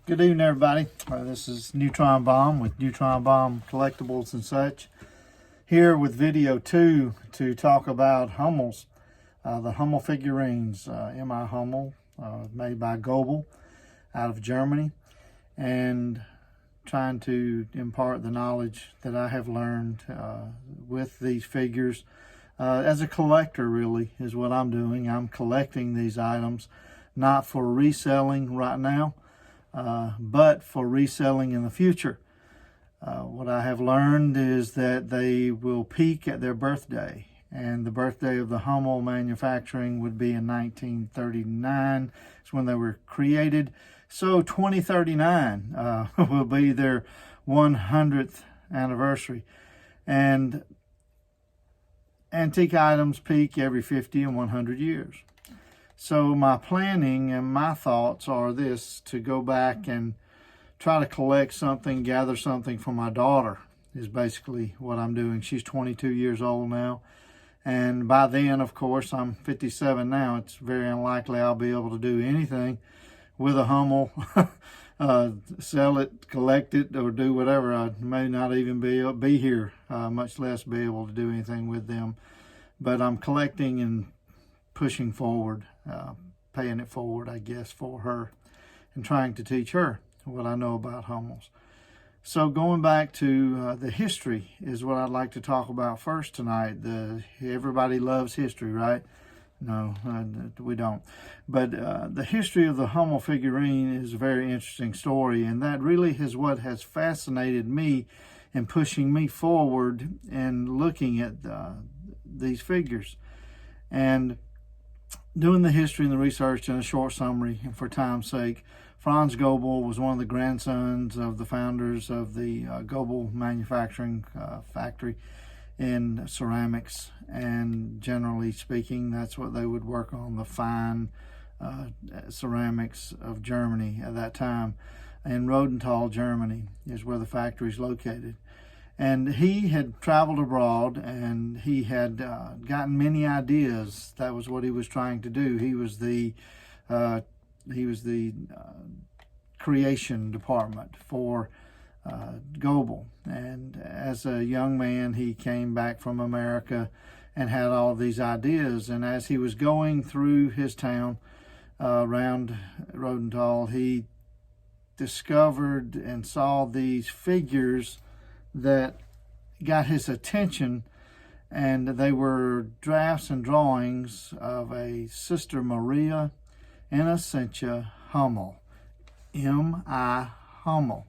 Good evening, everybody. This is Neutron Bomb with Neutron Bomb Collectibles and such. Here with video 2 to talk about Hummels, the Hummel figurines, M.I. Hummel, made by GOEBEL out of Germany, and trying to impart the knowledge that I have learned with these figures. As a collector, really, is what I'm doing. I'm collecting these items, not for reselling right now, but for reselling in the future. What I have learned is that they will peak at their birthday, and the birthday of the Hummel manufacturing would be in 1939. It's when they were created. So 2039 will be their 100th anniversary. And antique items peak every 50 and 100 years. So my planning and my thoughts are this: to go back and try to collect something, gather something for my daughter is basically what I'm doing. She's 22 years old now. And by then, of course, I'm 57 now. It's very unlikely I'll be able to do anything with a Hummel, sell it, collect it, or do whatever. I may not even be here, much less be able to do anything with them. But I'm collecting and pushing forward, paying it forward, I guess, for her, and trying to teach her what I know about Hummels. So going back to the history is what I'd like to talk about first tonight. Everybody loves history, right? No, we don't. But the history of the Hummel figurine is a very interesting story, and that really is what has fascinated me and pushing me forward and looking at these figures. And doing the history and the research in a short summary, and for time's sake, Franz Goebel was one of the grandsons of the founders of the GOEBEL manufacturing factory in ceramics, and generally speaking, that's what they would work on, the fine ceramics of Germany at that time. In Rodenthal, Germany is where the factory is located. And he had traveled abroad, and he had gotten many ideas. That was what he was trying to do. He was the creation department for GOEBEL. And as a young man, he came back from America and had all these ideas. And as he was going through his town around Rodenthal, he discovered and saw these figures that got his attention, and they were drafts and drawings of a Sister Maria Innocentia Hummel, M.I. Hummel.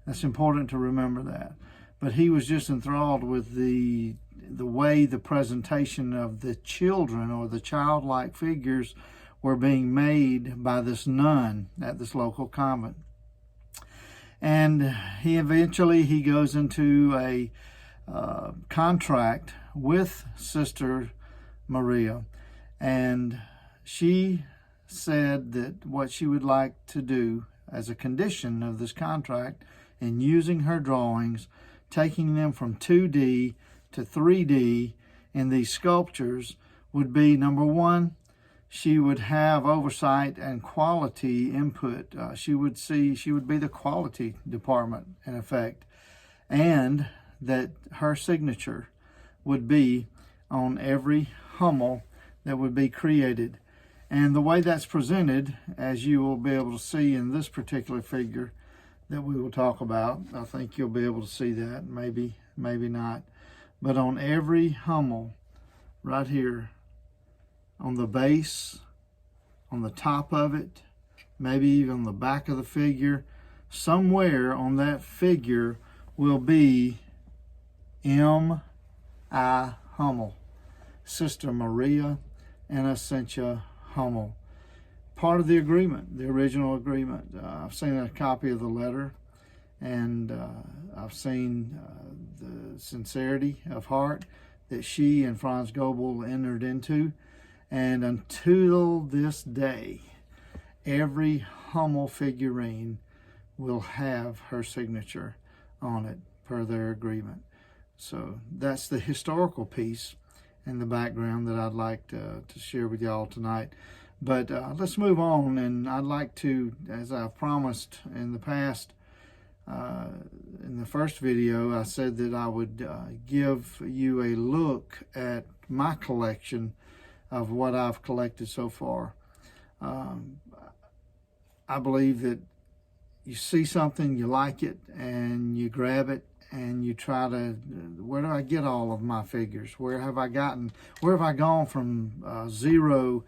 That's important to remember that. But he was just enthralled with the way the presentation of the children, or the childlike figures, were being made by this nun at this local convent. And he eventually goes into a contract with Sister Maria, and she said that what she would like to do as a condition of this contract, in using her drawings, taking them from 2D to 3D in these sculptures, would be, number one, she would have oversight and quality input. She would be the quality department, in effect, and that her signature would be on every Hummel that would be created. And the way that's presented, as you will be able to see in this particular figure that we will talk about, I think you'll be able to see that, maybe not. But on every Hummel, right here, on the base, on the top of it, maybe even on the back of the figure, somewhere on that figure will be M.I. Hummel, Sister Maria Innocentia Hummel. Part of the agreement, the original agreement. I've seen a copy of the letter, and I've seen the sincerity of heart that she and Franz Goebel entered into. And until this day, every Hummel figurine will have her signature on it per their agreement. So that's the historical piece and the background that I'd like to share with y'all tonight. But let's move on, and I'd like to, as I've promised in the past, in the first video, I said that I would give you a look at my collection of what I've collected so far. I believe that you see something, you like it, and you grab it, and you try to, where do I get all of my figures? Where have I gone from 0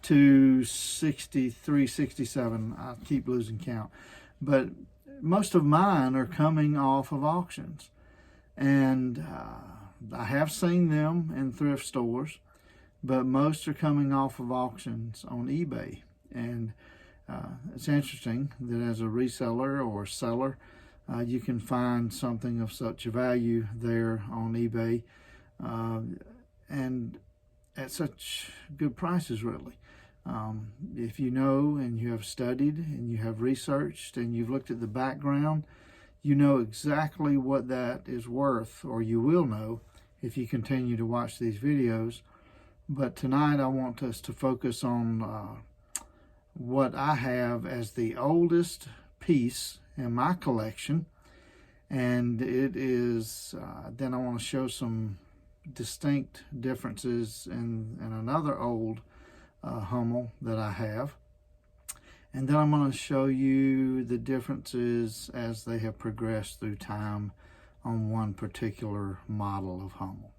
to 63, 67? I keep losing count. But most of mine are coming off of auctions. And I have seen them in thrift stores, but most are coming off of auctions on eBay. And it's interesting that as a reseller or seller, you can find something of such value there on eBay, and at such good prices, really. If you know and you have studied and you have researched and you've looked at the background, you know exactly what that is worth, or you will know if you continue to watch these videos. But tonight I want us to focus on what I have as the oldest piece in my collection, and it is then I want to show some distinct differences in another old Hummel that I have, and then I'm going to show you the differences as they have progressed through time on one particular model of Hummel.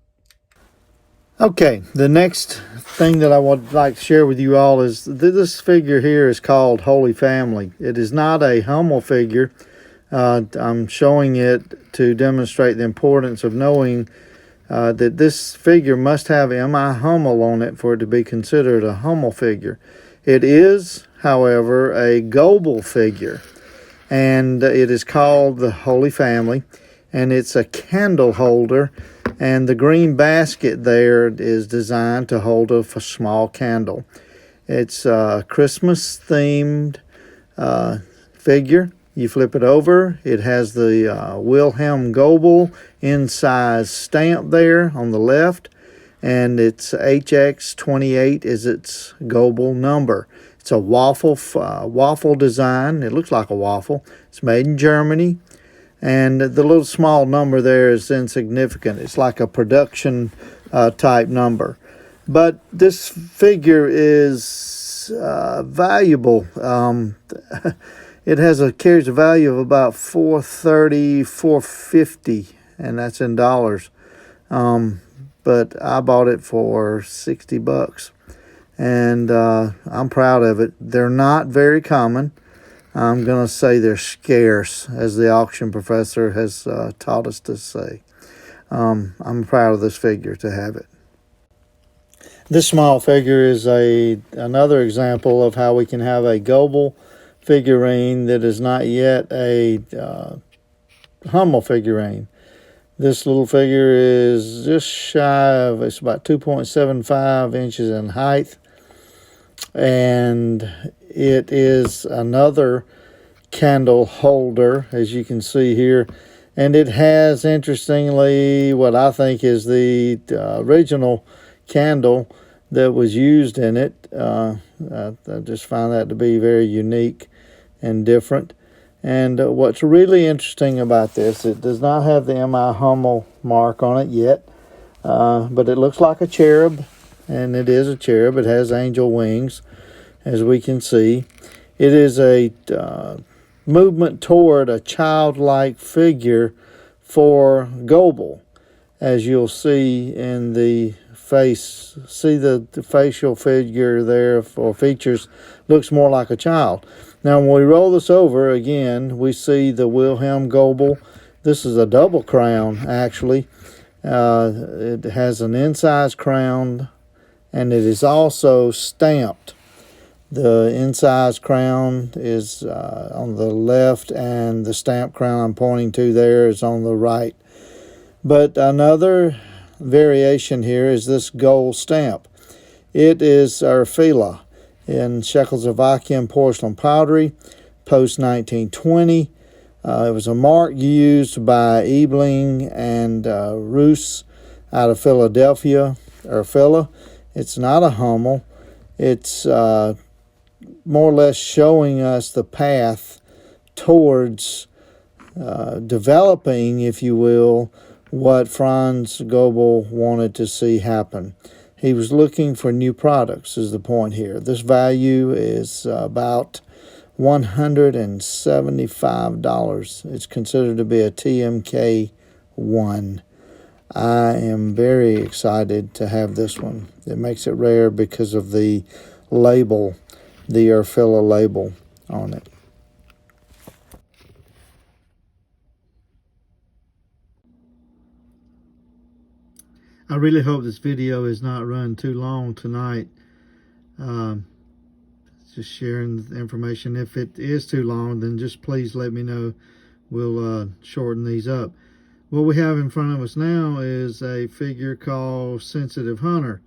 Okay, the next thing that I would like to share with you all is this figure here is called Holy Family. It is not a Hummel figure. I'm showing it to demonstrate the importance of knowing that this figure must have M.I. Hummel on it for it to be considered a Hummel figure. It is, however, a GOEBEL figure, and it is called the Holy Family, and it's a candle holder. And the green basket there is designed to hold a small candle. It's a Christmas-themed figure. You flip it over. It has the Wilhelm GOEBEL in-size stamp there on the left. And it's HX28 is its GOEBEL number. It's a waffle design. It looks like a waffle. It's made in Germany. And the little small number there is insignificant. It's like a production type number. But this figure is valuable. It carries a value of about $430, $450, and that's in dollars. But I bought it for $60, and I'm proud of it. They're not very common. I'm going to say they're scarce, as the auction professor has taught us to say. I'm proud of this figure to have it. This small figure is another example of how we can have a GOEBEL figurine that is not yet a Hummel figurine. This little figure is just shy of, it's about 2.75 inches in height. And it is another candle holder, as you can see here. And it has, interestingly, what I think is the original candle that was used in it. I just find that to be very unique and different. And what's really interesting about this, it does not have the M.I. Hummel mark on it yet, but it looks like a cherub, and it is a cherub. It has angel wings, as we can see. It is a movement toward a childlike figure for GOEBEL, as you'll see in the face. See the facial figure there for features looks more like a child. Now when we roll this over again, we see the Wilhelm GOEBEL. This is a double crown, actually. It has an incised crown, and it is also stamped. The incised crown is on the left, and the stamp crown I'm pointing to there is on the right. But another variation here is this gold stamp. It is Erfila in Czechoslovakian porcelain pottery, post-1920. It was a mark used by Ebling and Roos out of Philadelphia, Erfila. It's not a Hummel. It's more or less showing us the path towards developing, if you will, what Franz Goebel wanted to see happen. He was looking for new products, is the point here. This value is about $175. It's considered to be a TMK1. I am very excited to have this one. It makes it rare because of the label, the Erfila label on it. I really hope this video is not run too long tonight. Just sharing the information. If it is too long, then just please let me know. We'll shorten these up. What we have in front of us now is a figure called Sensitive Hunter,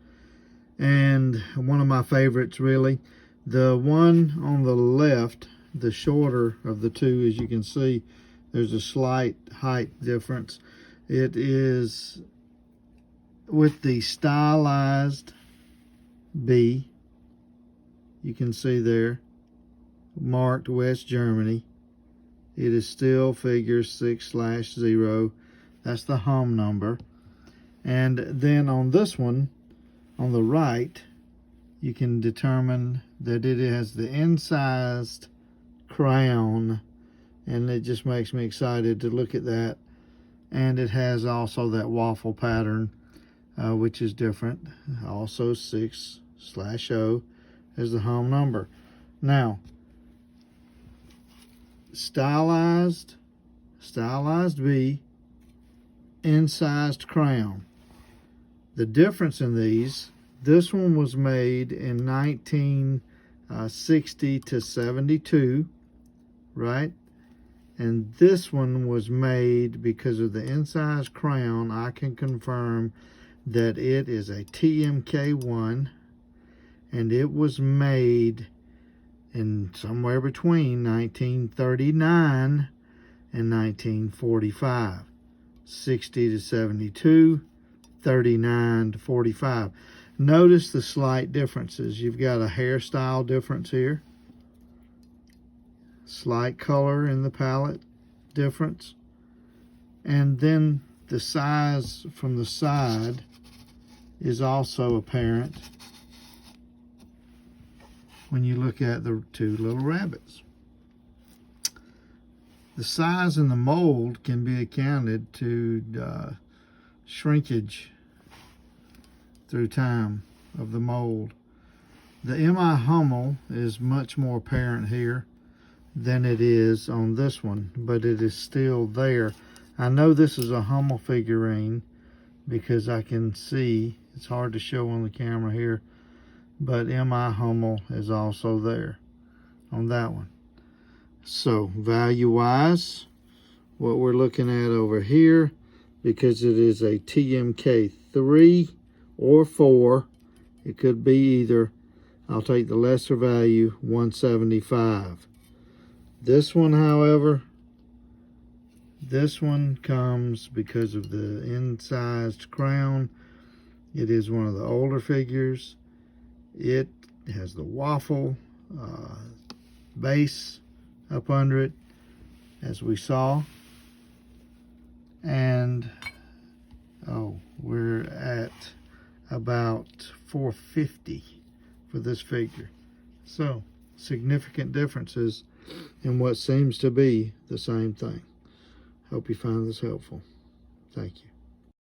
and one of my favorites, really. The one on the left, the shorter of the two, as you can see, there's a slight height difference. It is with the stylized B, you can see there, marked West Germany. It is still figure 6/0. That's the hum number. And then on this one, on the right, you can determine that it has the incised crown, and it just makes me excited to look at that. And it has also that waffle pattern, which is different. Also 6/0 is the home number. Now, stylized V, incised crown. The difference in these, this one was made in 1960 to 72, right? And this one was made, because of the incised crown, I can confirm that it is a TMK1, and it was made in somewhere between 1939 and 1945. 60 to 72, 39 to 45. Notice the slight differences. You've got a hairstyle difference here, slight color in the palette difference, and then the size from the side is also apparent when you look at the two little rabbits. The size and the mold can be accounted to shrinkage through time of the mold. The M.I. Hummel is much more apparent here than it is on this one, but it is still there. I know this is a Hummel figurine because I can see, it's hard to show on the camera here, but M.I. Hummel is also there on that one. So value-wise, what we're looking at over here, because it is a TMK3 or 4, it could be either. I'll take the lesser value, 175. This one, however, this one comes because of the incised crown. It is one of the older figures. It has the waffle base up under it, as we saw. And we're at about $450 for this figure. So significant differences in what seems to be the same thing. Hope you find this helpful. Thank you.